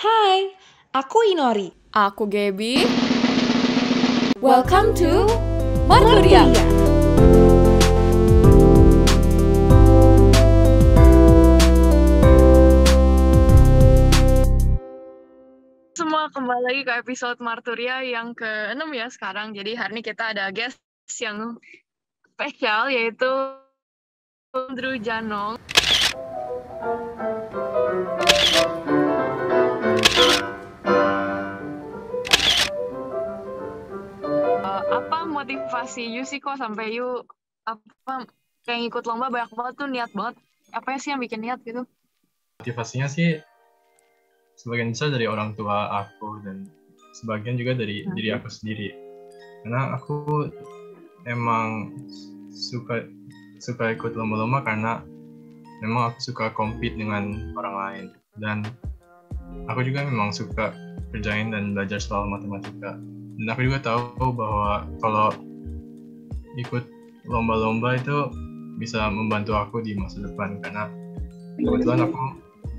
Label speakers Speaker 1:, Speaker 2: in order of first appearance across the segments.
Speaker 1: Hai, aku Inori.
Speaker 2: Aku Gaby.
Speaker 1: Welcome to Marturia.
Speaker 2: Semua kembali lagi ke episode Marturia yang ke-6 ya sekarang. Jadi hari ini kita ada guest yang spesial yaitu Andrew Janong. Apa motivasi you sih kok sampai you apa kayak ngikut lomba banyak banget tuh, niat banget. Apa sih yang bikin niat gitu?
Speaker 3: Motivasinya sih sebagian besar dari orang tua aku dan sebagian juga dari diri aku sendiri. Karena aku emang suka ikut lomba-lomba karena memang aku suka compete dengan orang lain, dan aku juga memang suka kerjain dan belajar soal matematika. Dan aku juga tahu bahwa kalau ikut lomba-lomba itu bisa membantu aku di masa depan, karena kebetulan aku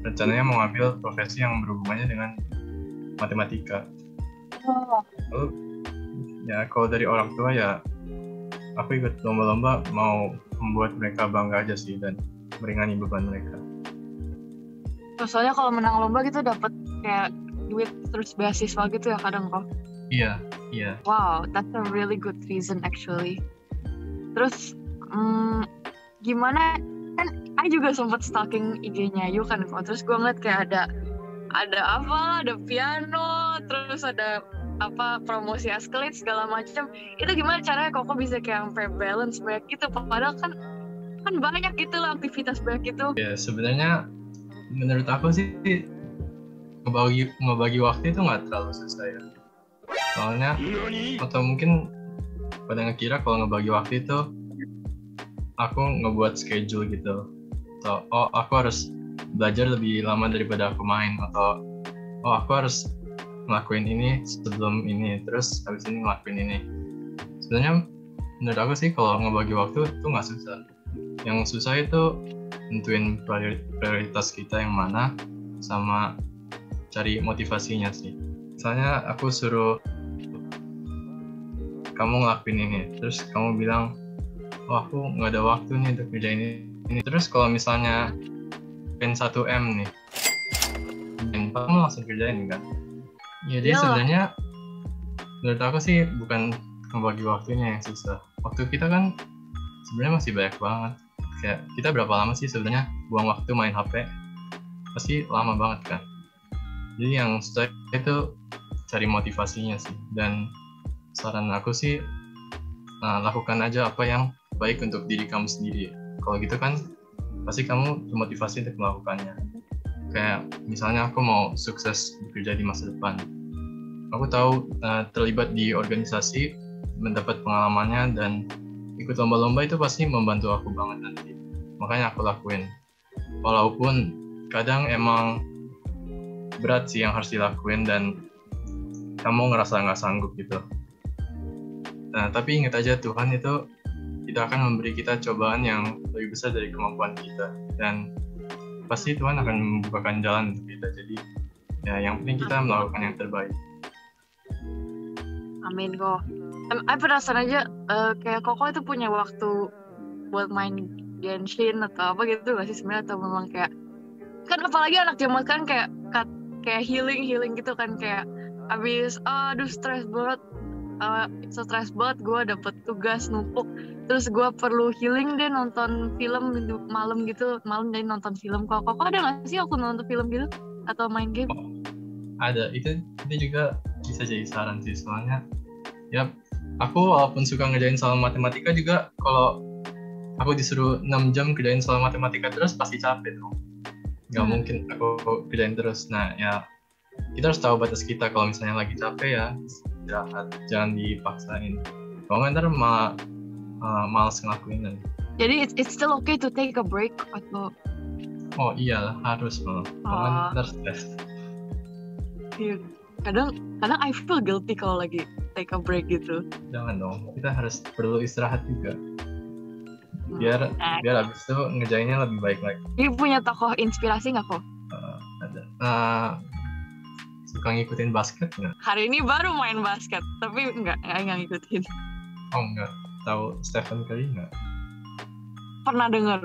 Speaker 3: rencananya mau ngambil profesi yang berhubungannya dengan matematika. Lalu ya kalau dari orang tua ya aku ikut lomba-lomba mau membuat mereka bangga aja sih dan meringankan beban mereka.
Speaker 2: Soalnya kalau menang lomba gitu dapat kayak duit terus beasiswa gitu ya kadang kok.
Speaker 3: Iya.
Speaker 2: Wow, that's a really good reason actually. Terus gimana, kan I juga sempat stalking IG-nya you kan kok. Terus gue ngeliat kayak ada piano, terus ada promosi Escalade segala macam. Itu gimana caranya kok bisa kayak sampai balance banyak gitu, padahal kan banyak gitu lah aktivitas banyak itu.
Speaker 3: Ya sebenarnya menurut aku sih ngebagi waktu itu nggak terlalu susah ya. Soalnya atau mungkin pada ngekira kalau ngebagi waktu itu aku ngebuat schedule gitu. Atau aku harus belajar lebih lama daripada aku main, atau aku harus ngelakuin ini sebelum ini, terus habis ini ngelakuin ini. Sebenarnya menurut aku sih kalau ngebagi waktu itu nggak susah. Yang susah itu nentuin prioritas kita yang mana sama cari motivasinya sih. Misalnya aku suruh kamu ngelakuin ini, terus kamu bilang, aku nggak ada waktu nih untuk kerjain ini. Terus kalau misalnya pen 1M nih, dan kamu langsung kerjain kan? Jadi sebenarnya menurut aku sih bukan membagi waktunya yang susah. Waktu kita kan sebenarnya masih banyak banget. Kayak kita berapa lama sih sebenarnya buang waktu main HP? Pasti lama banget kan? Jadi yang susah itu cari motivasinya sih. Dan saran aku sih lakukan aja apa yang baik untuk diri kamu sendiri. Kalau gitu kan pasti kamu termotivasi untuk melakukannya. Kayak misalnya aku mau sukses bekerja di masa depan, aku tahu terlibat di organisasi, mendapat pengalamannya, dan ikut lomba-lomba itu pasti membantu aku banget nanti. Makanya aku lakuin. Walaupun kadang emang berat sih yang harus dilakuin dan kamu ngerasa nggak sanggup gitu. Nah, tapi ingat aja Tuhan itu tidak akan memberi kita cobaan yang lebih besar dari kemampuan kita, dan pasti Tuhan akan membukakan jalan untuk kita. Jadi ya yang penting kita melakukan yang terbaik.
Speaker 2: Amin kok. Aku penasaran aja kayak Koko itu punya waktu buat main Genshin atau apa gitu gak sih sebenarnya, atau memang kayak kan apalagi anak zaman kan kayak healing gitu kan, kayak abis stres banget gue dapet tugas numpuk, terus gue perlu healing deh nonton film malam jadi nonton film. Kok ada nggak sih aku nonton film gitu atau main game?
Speaker 3: Ada, itu juga bisa jadi saran sih. Soalnya ya aku walaupun suka ngerjain soal matematika juga, kalau aku disuruh 6 jam kerjain soal matematika terus pasti capek dong. Nggak mungkin aku kerjain terus. Nah ya kita harus tahu batas kita. Kalau misalnya lagi capek ya istirahat, jangan dipaksain. Kalau nggak ntar malah males ngelakuin. Jadi
Speaker 2: it's still okay to take a break atau?
Speaker 3: Oh iya, harus malah. Kalau ntar stres.
Speaker 2: Kadang I feel guilty kalau lagi take a break gitu.
Speaker 3: Jangan dong, kita perlu istirahat juga. Biar abis itu ngerjainnya lebih baik lagi.
Speaker 2: Dia punya tokoh inspirasi nggak kok?
Speaker 3: Ada. suka ngikutin basket nggak?
Speaker 2: Hari ini baru main basket, tapi enggak ngikutin.
Speaker 3: Oh enggak, tahu Stephen Curry nggak?
Speaker 2: Pernah dengar.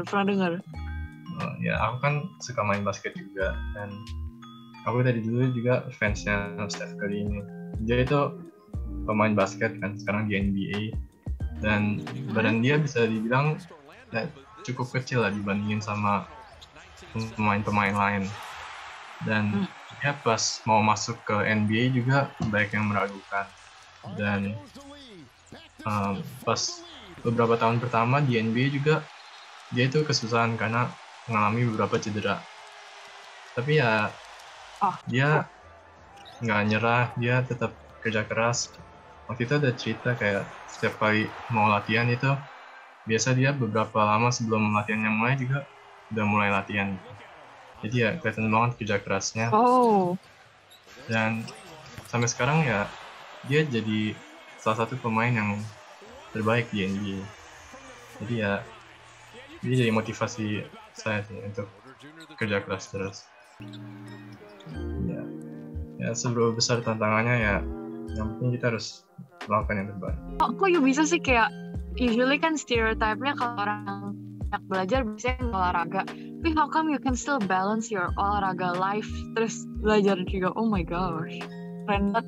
Speaker 3: Ya aku kan suka main basket juga, dan aku dari dulu juga fansnya Steph Curry ini. Dia itu pemain basket kan, sekarang di NBA, dan badan dia bisa dibilang cukup kecil lah dibandingin sama pemain-pemain lain. Dan ya pas mau masuk ke NBA juga banyak yang meragukan. Dan pas beberapa tahun pertama di NBA juga dia itu kesusahan karena mengalami beberapa cedera. Tapi ya dia nggak nyerah, dia tetap kerja keras. Waktu itu ada cerita kayak setiap kali mau latihan itu biasa dia beberapa lama sebelum latihannya mulai juga udah mulai latihan. Jadi ya kelihatan banget kerja kerasnya. Dan sampai sekarang ya dia jadi salah satu pemain yang terbaik di NBA. Jadi ya dia jadi motivasi saya sih untuk kerja keras terus. Ya seberapa besar tantangannya ya yang penting kita harus melakukan yang terbaik.
Speaker 2: Kok you bisa sih kayak usually kan stereotype-nya kalau orang banyak belajar biasanya olahraga, tapi how come you can still balance your olahraga life terus belajar juga? Oh my gosh, keren banget.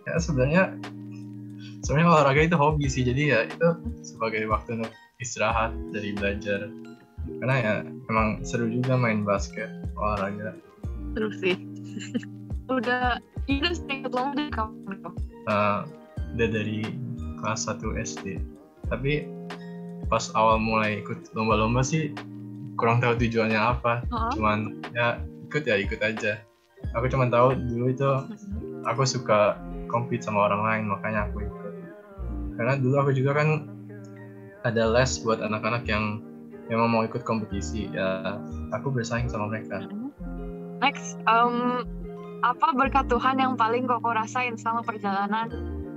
Speaker 3: Ya sebenarnya olahraga itu hobi sih, jadi ya itu sebagai waktu untuk istirahat dari belajar, karena ya emang seru juga main basket, olahraga.
Speaker 2: Seru sih. Udah sering lama dari kapan?
Speaker 3: Udah dari kelas 1 SD. Tapi pas awal mulai ikut lomba-lomba sih kurang tahu tujuannya apa. Cuman ya ikut aja. Aku cuma tahu dulu itu aku suka compete sama orang lain, makanya aku ikut. Karena dulu aku juga kan ada les buat anak-anak yang memang mau ikut kompetisi. Ya aku bersaing sama mereka.
Speaker 2: Next, apa berkat Tuhan yang paling Koko rasain selama perjalanan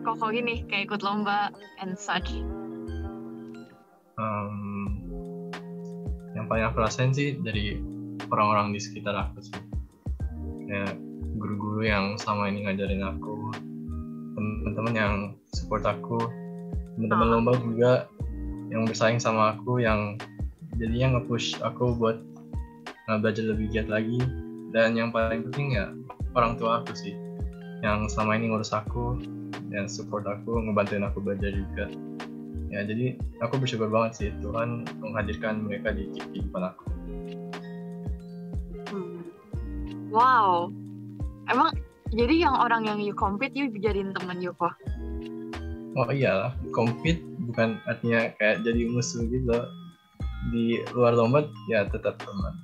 Speaker 2: Koko gini kayak ikut lomba and such?
Speaker 3: Yang paling aku rasain sih dari orang-orang di sekitar aku sih. Ya guru-guru yang selama ini ngajarin aku, teman-teman yang support aku, teman-teman lomba juga yang bersaing sama aku, yang jadinya nge-push aku buat belajar lebih giat lagi. Dan yang paling penting ya orang tua aku sih, yang selama ini ngurus aku, yang support aku, ngebantuin aku belajar juga. Ya jadi aku bersyukur banget sih Tuhan menghadirkan mereka di kehidupan aku.
Speaker 2: Wow, emang jadi yang orang yang you compete you jadiin teman you kok?
Speaker 3: Oh iyalah, compete bukan artinya kayak jadi musuh gitu loh. Di luar lomba ya tetap teman.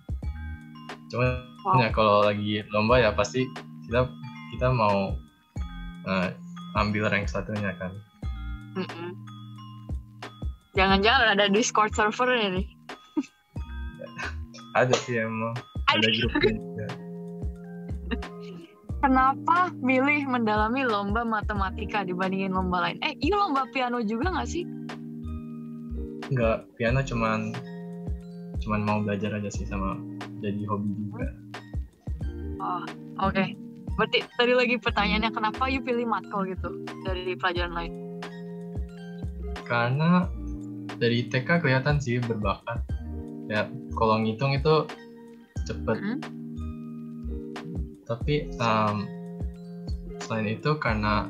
Speaker 3: Cuma ya kalau lagi lomba ya pasti kita mau ambil rank satunya kan.
Speaker 2: Jangan-jangan ada Discord servernya nih?
Speaker 3: Ada sih emang, ada grupnya juga.
Speaker 2: Kenapa milih mendalami lomba matematika dibandingin lomba lain? You lomba piano juga nggak sih?
Speaker 3: Enggak, piano cuman mau belajar aja sih, sama jadi hobi juga.
Speaker 2: Oke. Berarti tadi lagi pertanyaannya kenapa you pilih matkul gitu dari pelajaran lain?
Speaker 3: Karena dari TK kelihatan sih berbakat. Ya kalau ngitung itu cepet. Tapi selain itu karena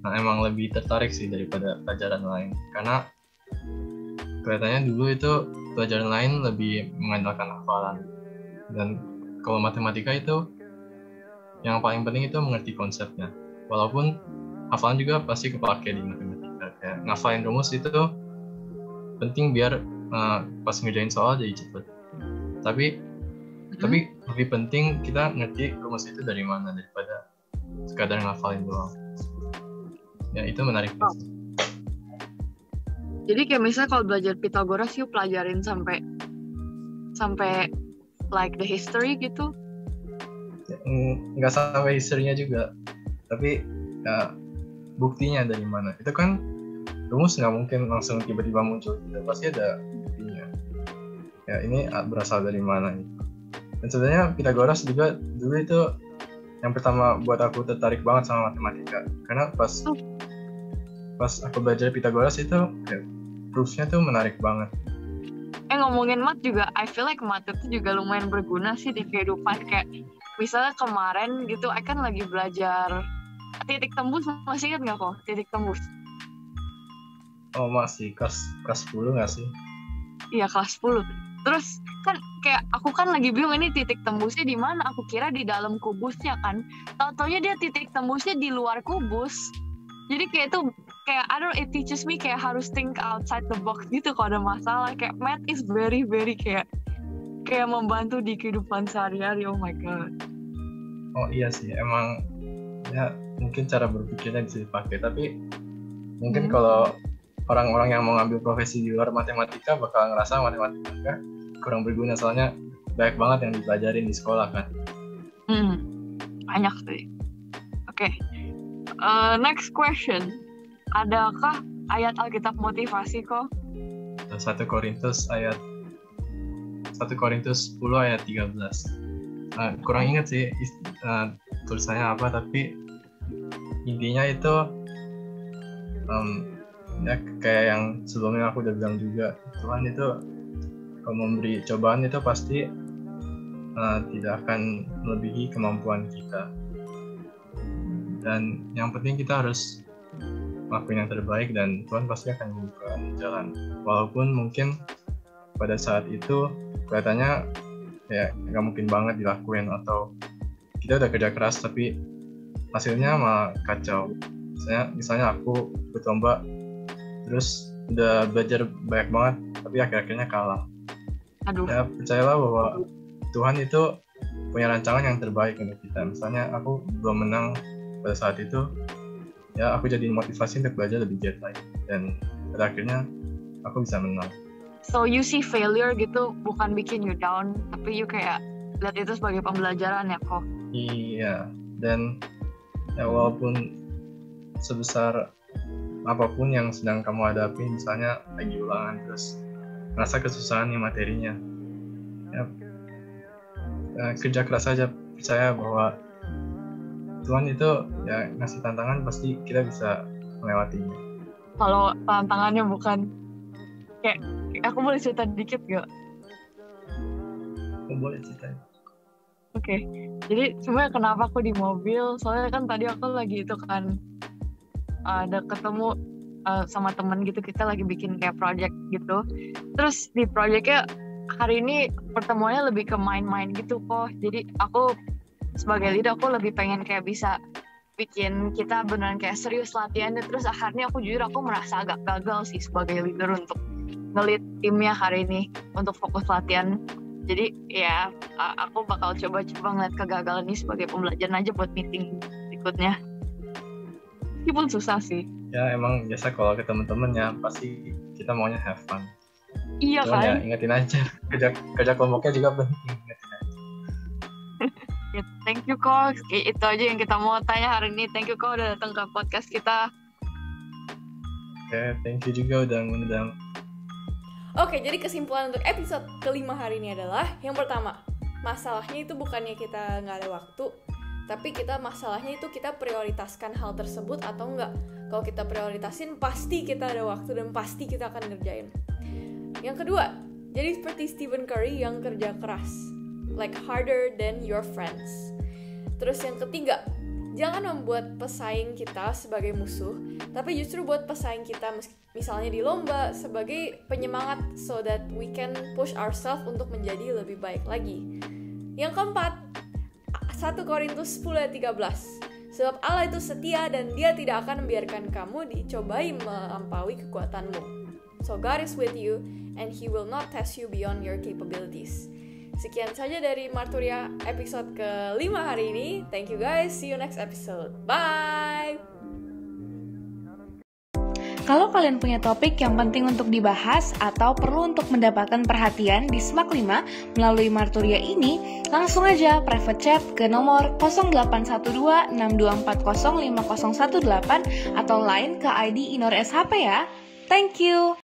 Speaker 3: emang lebih tertarik sih daripada pelajaran lain. Karena kelihatannya dulu itu pelajaran lain lebih mengandalkan hafalan. Dan kalau matematika itu yang paling penting itu mengerti konsepnya. Walaupun hafalan juga pasti kepake di matematika. Kayak ngafalin rumus itu penting biar pas ngerjain soal jadi cepet. Tapi lebih penting kita ngerti rumus itu dari mana daripada sekadar ngafalin doang. Ya itu menarik.
Speaker 2: Jadi kayak misalnya kalau belajar Pythagoras you pelajarin sampai like the history gitu?
Speaker 3: Nggak sampai history-nya juga, tapi ya, buktinya dari mana. Itu kan rumus nggak mungkin langsung tiba-tiba muncul, pasti ada buktinya. Ya ini berasal dari mana gitu. Dan sebenarnya Pythagoras juga dulu itu yang pertama buat aku tertarik banget sama matematika, karena pas aku belajar Pythagoras itu kayak proofs-nya tuh menarik banget.
Speaker 2: Ngomongin mat juga, I feel like mat itu juga lumayan berguna sih di kehidupan. Kayak misalnya kemarin gitu, I kan lagi belajar titik tembus, masih ingat nggak kok titik tembus?
Speaker 3: Oh masih kelas 10 nggak sih?
Speaker 2: Iya kelas 10. Terus kan kayak aku kan lagi bingung ini titik tembusnya di mana. Aku kira di dalam kubusnya kan. Tahu-taunya dia titik tembusnya di luar kubus. Jadi kayak itu kayak I don't know, it teaches me kayak harus think outside the box gitu kalau ada masalah. Kayak math is very very kayak membantu di kehidupan sehari-hari. Oh my god.
Speaker 3: Oh iya sih, emang ya mungkin cara berpikirnya bisa dipakai, tapi mungkin kalau orang-orang yang mau ngambil profesi di luar matematika bakal ngerasa matematika kurang berguna, soalnya banyak banget yang dipelajarin di sekolah kan.
Speaker 2: Banyak sih. Oke. Next question. Adakah ayat Alkitab motivasi kok?
Speaker 3: 1 Korintus 10 ayat 13. Kurang ingat sih tulisannya apa, tapi intinya itu ya kayak yang sebelumnya aku udah bilang juga, Tuhan itu kalau memberi cobaan itu pasti tidak akan melebihi kemampuan kita, dan yang penting kita harus lakuin yang terbaik dan Tuhan pasti akan membuka jalan, walaupun mungkin pada saat itu kelihatannya ya nggak mungkin banget dilakuin, atau kita udah kerja keras tapi hasilnya malah kacau. Misalnya aku ikut lomba terus udah belajar banyak banget tapi akhir-akhirnya kalah. Ya percayalah bahwa Tuhan itu punya rancangan yang terbaik untuk kita. Misalnya aku belum menang pada saat itu, ya aku jadi motivasi untuk belajar lebih giat lagi, dan pada akhirnya aku bisa menang.
Speaker 2: So you see failure gitu bukan bikin you down, tapi you kayak lihat itu sebagai pembelajaran ya kok.
Speaker 3: Iya, dan ya walaupun sebesar apapun yang sedang kamu hadapi, misalnya lagi ulangan terus merasa kesusahan nih materinya, ya kerja keras aja, percaya bahwa Tuhan itu ya ngasih tantangan, pasti kita bisa melewatinya.
Speaker 2: Kalau tantangannya bukan kayak aku boleh cerita dikit gak?
Speaker 3: Aku boleh cerita.
Speaker 2: Oke. Jadi sebenarnya kenapa aku di mobil, soalnya kan tadi aku lagi itu kan ada ketemu sama temen gitu, kita lagi bikin kayak project gitu. Terus di projectnya hari ini pertemuannya lebih ke main-main gitu kok. Jadi aku sebagai leader aku lebih pengen kayak bisa bikin kita beneran kayak serius latihannya. Terus akhirnya aku jujur aku merasa agak gagal sih sebagai leader untuk nge-lead timnya hari ini untuk fokus latihan. Jadi ya aku bakal coba-coba ngeliat kegagalan ini sebagai pembelajaran aja buat meeting berikutnya. Meskipun susah sih.
Speaker 3: Ya emang biasa kalau ke temen-temen ya pasti kita maunya have fun.
Speaker 2: Iya
Speaker 3: cuman
Speaker 2: kan?
Speaker 3: Ya ingetin aja, kerja kelompoknya juga penting, ingetin aja.
Speaker 2: Ya, thank you kok. Itu aja yang kita mau tanya hari ini. Thank you kok udah datang ke podcast kita.
Speaker 3: Oke, thank you juga udah ngundang.
Speaker 1: Oke, jadi kesimpulan untuk episode kelima hari ini adalah, yang pertama, masalahnya itu bukannya kita nggak ada waktu, tapi masalahnya itu kita prioritaskan hal tersebut atau enggak. Kalau kita prioritasin, pasti kita ada waktu dan pasti kita akan ngerjain. Yang kedua, jadi seperti Stephen Curry yang kerja keras, like harder than your friends. Terus yang ketiga, jangan membuat pesaing kita sebagai musuh, tapi justru buat pesaing kita misalnya di lomba sebagai penyemangat, so that we can push ourselves untuk menjadi lebih baik lagi. Yang keempat, 1 Korintus 10:13, sebab Allah itu setia dan Dia tidak akan membiarkan kamu dicobai melampaui kekuatanmu. So God is with you and He will not test you beyond your capabilities. Sekian saja dari Marturia episode ke-5 hari ini. Thank you guys, see you next episode. Bye!
Speaker 4: Kalau kalian punya topik yang penting untuk dibahas atau perlu untuk mendapatkan perhatian di SMAK 5 melalui Marturia ini, langsung aja private chat ke nomor 0812-6240-5018 atau line ke ID Inor SHP ya. Thank you!